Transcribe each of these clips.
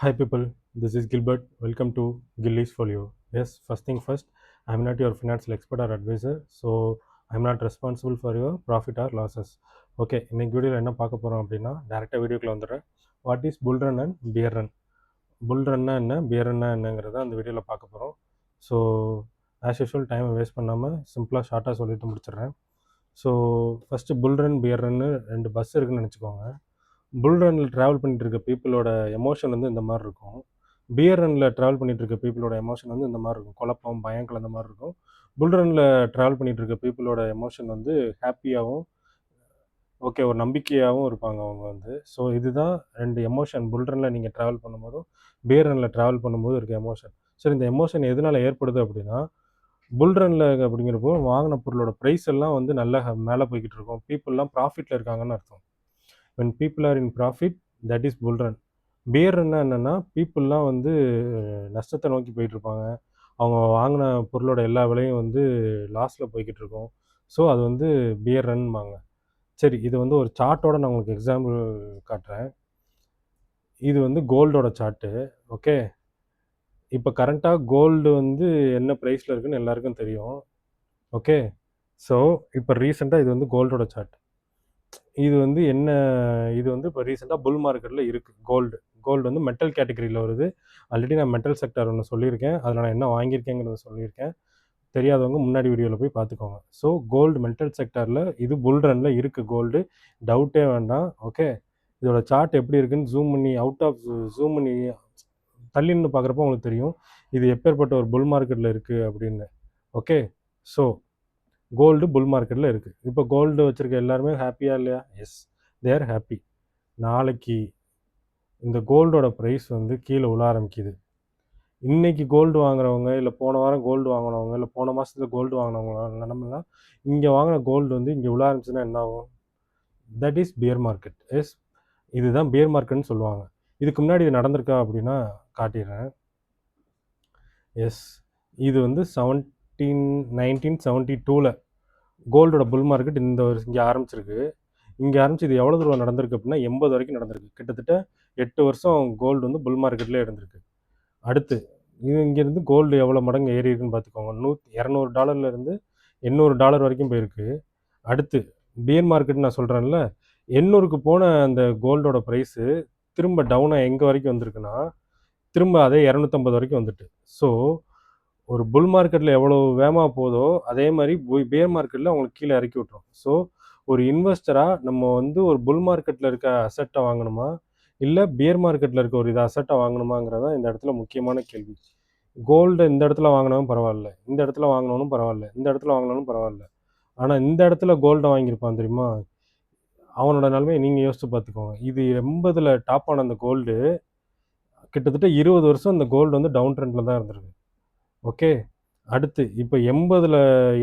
Hi people, this is Gilbert. Welcome to Gilly's Folio. Yes, first thing first, I'm not your financial expert or advisor, so I'm not responsible for your profit or losses. Okay, இன்னைக்கு வீடியோவில் என்ன பார்க்க போகிறோம் அப்படின்னா டேரெக்டாக வீடியோக்குள்ள வந்துடுறேன். What is bull run and bear run? Bull ரன்னா என்ன, பியர் ரன்னா என்னங்கிறத அந்த வீடியோவில் பார்க்க போகிறோம். ஸோ ஆஸ் யூஷுவல் டைமை வேஸ்ட் பண்ணாமல் சிம்பிளாக ஷார்ட்டாக சொல்லிட்டு முடிச்சிடுறேன். ஸோ ஃபஸ்ட்டு புல் ரன், பியர் ரன்னு 2 பஸ் இருக்குதுன்னு நினச்சிக்கோங்க. புல் ரன்னில் ட்ராவல் பண்ணிட்டு இருக்க பீப்புளோட எமோஷன் வந்து இந்த மாதிரி இருக்கும். பியர் ரன்னில் ட்ராவல் பண்ணிட்டு இருக்க பீப்புளோட எமோஷன் வந்து இந்த மாதிரி இருக்கும். குழப்பம், பயம் கலந்த மாதிரி இருக்கும். புல் ரன்னில் ட்ராவல் பண்ணிட்டு இருக்க பீப்புளோட எமோஷன் வந்து ஹாப்பியாகவும் ஓகே ஒரு நம்பிக்கையாகவும் இருப்பாங்க அவங்க வந்து. ஸோ இதுதான் 2 எமோஷன் புல் ரன்னில் நீங்கள் ட்ராவல் பண்ணும்போதும் பியர் ரன்னில் ட்ராவல் பண்ணும்போது இருக்க எமோஷன். சரி, இந்த எமோஷன் எதனால் ஏற்படுது அப்படின்னா புல் ரன்னில் அப்படிங்கிறப்போ வாங்கின பொருளோட ப்ரைஸ் எல்லாம் வந்து நல்லா மேலே போய்கிட்டு இருக்கும். பீப்புளெலாம் ப்ராஃபிட்டில் இருக்காங்கன்னு அர்த்தம். when people are in profit, that is bull run. Bear ரன்னா என்னென்னா பீப்புளெலாம் வந்து நஷ்டத்தை நோக்கி போயிட்டுருப்பாங்க. அவங்க வாங்கின பொருளோட எல்லா விலையும் வந்து லாஸில் போய்கிட்டு இருக்கும். ஸோ அது வந்து பியர் ரன்பாங்க. சரி, இது வந்து ஒரு சார்ட்டோட நான் உங்களுக்கு எக்ஸாம்பிள் காட்டுறேன். இது வந்து கோல்டோட சார்ட்டு. ஓகே, இப்போ கரண்ட்டாக கோல்டு வந்து என்ன ப்ரைஸில் இருக்குதுன்னு எல்லாருக்கும் தெரியும். ஓகே, ஸோ இப்போ ரீசெண்டாக இது வந்து கோல்டோட சார்ட். இது வந்து என்ன, இது வந்து இப்போ ரீசெண்டாக புல் மார்க்கெட்டில் இருக்குது கோல்டு வந்து மெட்டல் கேட்டகரியில் வருது. ஆல்ரெடி நான் மெட்டல் செக்டார் ஒன்று சொல்லியிருக்கேன். அதில் நான் என்ன வாங்கியிருக்கேங்கிறத சொல்லியிருக்கேன். தெரியாதவங்க முன்னாடி வீடியோவில் போய் பார்த்துக்கோங்க. ஸோ கோல்டு மெட்டல் செக்டாரில் இது புல் ரன்னில் இருக்குது கோல்டு, டவுட்டே வேண்டாம். ஓகே, இதோட சார்ட் எப்படி இருக்குன்னு ஜூம் பண்ணி தள்ளி நின்று பார்க்குறப்போ உங்களுக்கு தெரியும் இது எப்பேற்பட்ட ஒரு புல் மார்க்கெட்டில் இருக்குது அப்படின்னு. ஓகே, ஸோ கோல்டு புல் மார்க்கெட்டில் இருக்குது. இப்போ கோல்டு வச்சுருக்க எல்லாருமே ஹாப்பியாக இல்லையா? Yes, they are happy. நாளைக்கு இந்த கோல்டோட ப்ரைஸ் வந்து கீழே உள்ள ஆரம்பிக்குது. இன்றைக்கி கோல்டு வாங்குறவங்க, இல்லை போன வாரம் கோல்டு வாங்கினவங்க, இல்லை போன மாதத்தில் கோல்டு வாங்கினவங்க நிலமெல்லாம் இங்கே வாங்கின கோல்டு வந்து இங்கே உள்ள ஆரம்பிச்சுன்னா என்ன ஆகும்? That is bear market. Yes, இதுதான் பியர் மார்க்கெட்னு சொல்லுவாங்க. இதுக்கு முன்னாடி இது நடந்திருக்கா அப்படின்னா காட்டிடுறேன். எஸ், இது வந்து 1972 கோல்டோட புல் மார்க்கெட் இந்த வருஷம் இங்கே ஆரம்பிச்சிருக்கு. இங்கே ஆரம்பிச்சு இது எவ்வளோ தூரம் நடந்திருக்கு அப்படின்னா 80 வரைக்கும் நடந்திருக்கு. கிட்டத்தட்ட 8 வருஷம் கோல்டு வந்து புல் மார்க்கெட்லேயே இருந்திருக்கு. அடுத்து இது இங்கேருந்து கோல்டு எவ்வளோ மடங்கு ஏறி இருக்குன்னு பார்த்துக்கோங்க. $200 $800 வரைக்கும் போயிருக்கு. அடுத்து பியர் மார்க்கெட் நான் சொல்கிறேன்ல, 800க்கு போன அந்த கோல்டோட ப்ரைஸு திரும்ப டவுனாக எங்கே வரைக்கும் வந்திருக்குன்னா திரும்ப அதே 250 வரைக்கும் வந்துட்டு. ஸோ ஒரு புல் மார்க்கெட்டில் எவ்வளோ வேகமாக போதோ அதே மாதிரி பியர் மார்க்கெட்டில் அவங்களுக்கு கீழே இறக்கி விட்ரும். ஸோ ஒரு இன்வெஸ்டராக நம்ம வந்து ஒரு புல் மார்க்கெட்டில் இருக்க அசட்டை வாங்கணுமா, இல்லை பியர் மார்க்கெட்டில் இருக்க ஒரு அசட்டை வாங்கணுமாங்கிறதான் இந்த இடத்துல முக்கியமான கேள்வி. கோல்டு இந்த இடத்துல வாங்கினாலும் பரவாயில்ல, இந்த இடத்துல வாங்கினாலும் பரவாயில்ல, இந்த இடத்துல வாங்கினாலும் பரவாயில்ல. ஆனால் இந்த இடத்துல கோல்டை வாங்கியிருப்பான் தெரியுமா, அவனோட நிலைமையை நீங்கள் யோசிச்சு பார்த்துக்கோங்க. இது 80ல் டாப் ஆன அந்த கோல்டு கிட்டத்தட்ட 20 வருஷம் இந்த கோல்டு வந்து டவுன் ட்ரெண்டில் தான் இருந்திருக்கு. ஓகே, அடுத்து இப்போ 80ல்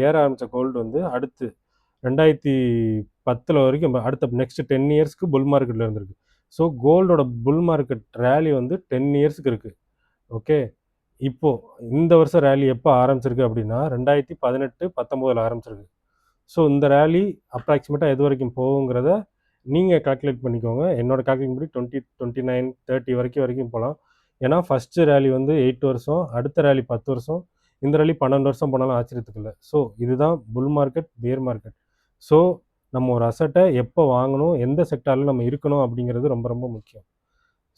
ஏற ஆரம்பித்த கோல்டு வந்து அடுத்து 2010 வரைக்கும் அடுத்த நெக்ஸ்ட் 10 இயர்ஸ்க்கு புல் மார்க்கெட்டில் இருந்திருக்கு. ஸோ கோல்டோட புல் மார்க்கெட் ரேலி வந்து 10 இயர்ஸ்க்கு இருக்குது. ஓகே, இப்போது இந்த வருஷம் ரேலி எப்போ ஆரம்பிச்சிருக்கு அப்படின்னா 2018-19 ஆரம்பிச்சிருக்கு. ஸோ இந்த ரேலி அப்ராக்சிமேட்டாக எது வரைக்கும் போகுங்கிறத நீங்கள் கால்குலேட் பண்ணிக்கோங்க. என்னோட கால்குலேட் படி 29, 30 வரைக்கும் போகலாம். ஏன்னா ஃபஸ்ட்டு ரேலி வந்து 8 வருஷம், அடுத்த ரேலி 10 வருஷம், இந்த ரேலி 12 வருஷம் போனாலும் ஆச்சரியத்துக்கு இல்லை. ஸோ இதுதான் bull market, pier market. So நம்ம ஒரு அசட்டை எப்போ வாங்கணும், எந்த செக்டாரில் நம்ம இருக்கணும் அப்படிங்கிறது ரொம்ப ரொம்ப முக்கியம்.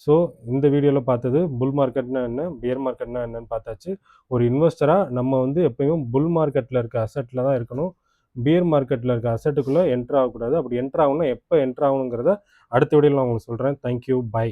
ஸோ இந்த வீடியோவில் பார்த்தது புல் மார்க்கெட்னா என்ன, பியர் மார்க்கெட்னா என்னன்னு பார்த்தாச்சு. ஒரு இன்வெஸ்டராக நம்ம வந்து எப்போயும் புல் மார்க்கெட்டில் இருக்க அசட்டில் தான் இருக்கணும். பியர் மார்க்கெட்டில் இருக்க அசட்டுக்குள்ளே என்ட்ரு ஆகக்கூடாது. அப்படி என்ட்ரு ஆகணும்னா எப்போ என்ட்ரு ஆகணுங்கிறத அடுத்த வீடியோவில் நான் உங்களுக்கு சொல்கிறேன். Thank you, by.